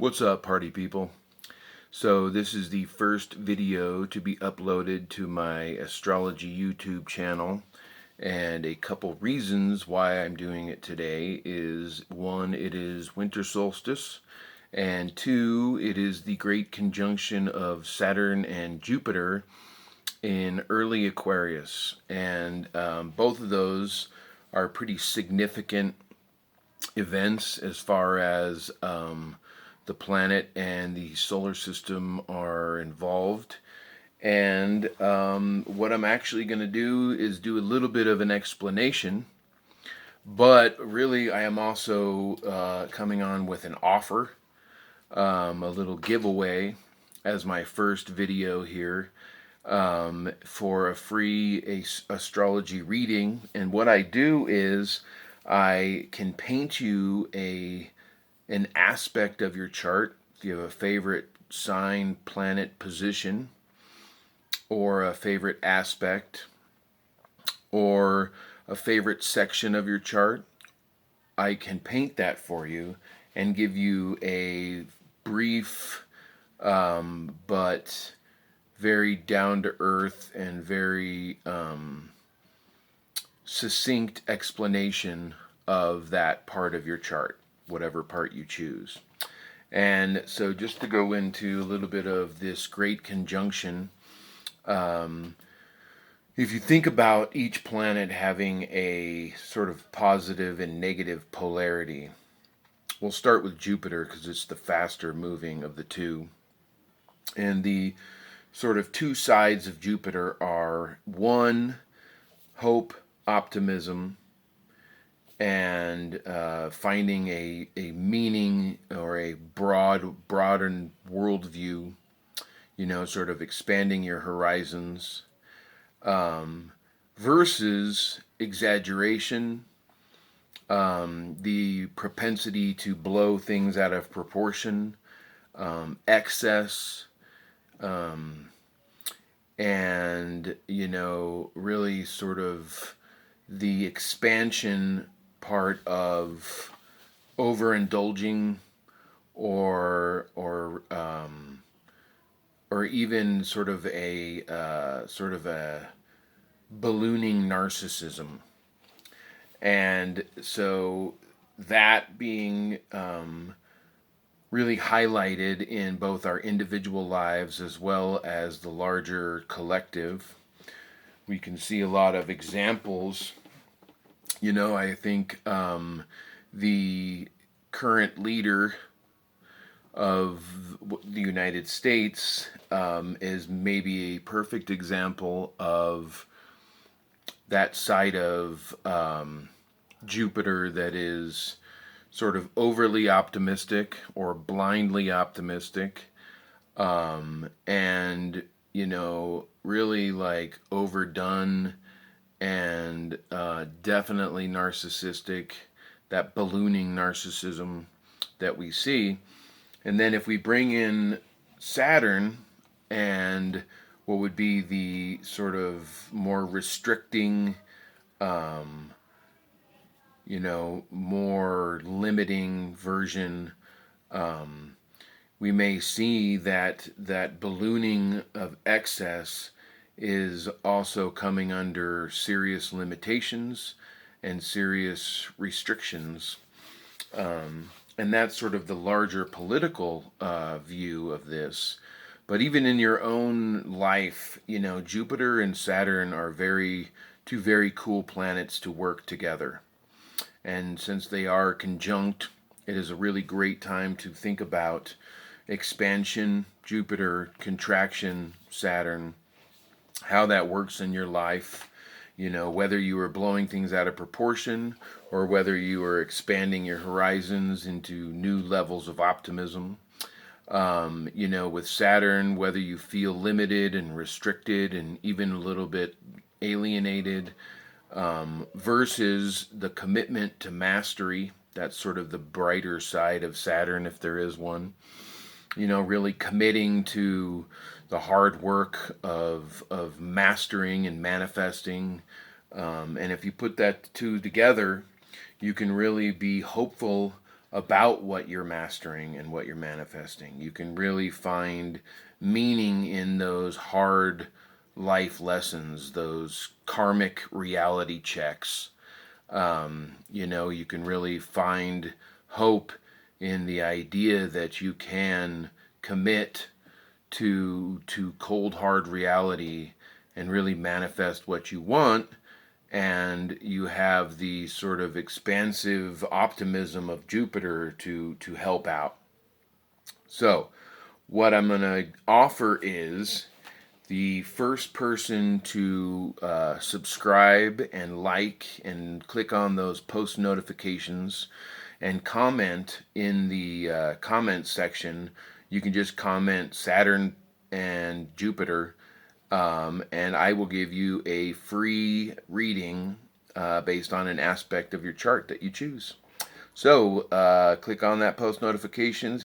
What's up, party people? So, this is the first video to be uploaded to my astrology YouTube channel. And a couple reasons why I'm doing it today is one, it is winter solstice, and two, it is the great conjunction of Saturn and Jupiter in early Aquarius. And both of those are pretty significant events as far as the planet and the solar system are involved. And what I'm actually going to do is do a little bit of an explanation, but really I am also coming on with an offer, a little giveaway as my first video here for a free astrology reading. And what I do is I can paint you an aspect of your chart. If you have a favorite sign, planet, position, or a favorite aspect, or a favorite section of your chart, I can paint that for you and give you a brief but very down to earth and very succinct explanation of that part of your chart, whatever part you choose. And so, just to go into a little bit of this great conjunction, if you think about each planet having a sort of positive and negative polarity, we'll start with Jupiter because it's the faster moving of the two. And the sort of two sides of Jupiter are one, hope, optimism, and finding a meaning or a broadened worldview, sort of expanding your horizons, versus exaggeration, the propensity to blow things out of proportion, excess, and really sort of the expansion part of overindulging or even sort of a ballooning narcissism. And so that being really highlighted in both our individual lives as well as the larger collective. We can see a lot of examples. I think the current leader of the United States is maybe a perfect example of that side of Jupiter that is sort of overly optimistic or blindly optimistic, and really like overdone and definitely narcissistic, that ballooning narcissism that we see. And then if we bring in Saturn and what would be the sort of more restricting, more limiting version, we may see that ballooning of excess is also coming under serious limitations and serious restrictions. And that's sort of the larger political view of this. But even in your own life, Jupiter and Saturn are two very cool planets to work together. And since they are conjunct, it is a really great time to think about expansion, Jupiter, contraction, Saturn, how that works in your life, whether you are blowing things out of proportion or whether you are expanding your horizons into new levels of optimism. With Saturn, whether you feel limited and restricted and even a little bit alienated, versus the commitment to mastery. That's sort of the brighter side of Saturn, if there is one. Really committing to the hard work of mastering and manifesting. And if you put that two together, you can really be hopeful about what you're mastering and what you're manifesting. You can really find meaning in those hard life lessons, those karmic reality checks. You can really find hope in the idea that you can commit to cold hard reality and really manifest what you want, and you have the sort of expansive optimism of Jupiter to help out. So what I'm going to offer is the first person to subscribe and like and click on those post notifications and comment in the comment section. You can just comment Saturn and Jupiter, and I will give you a free reading based on an aspect of your chart that you choose. So click on that post notifications.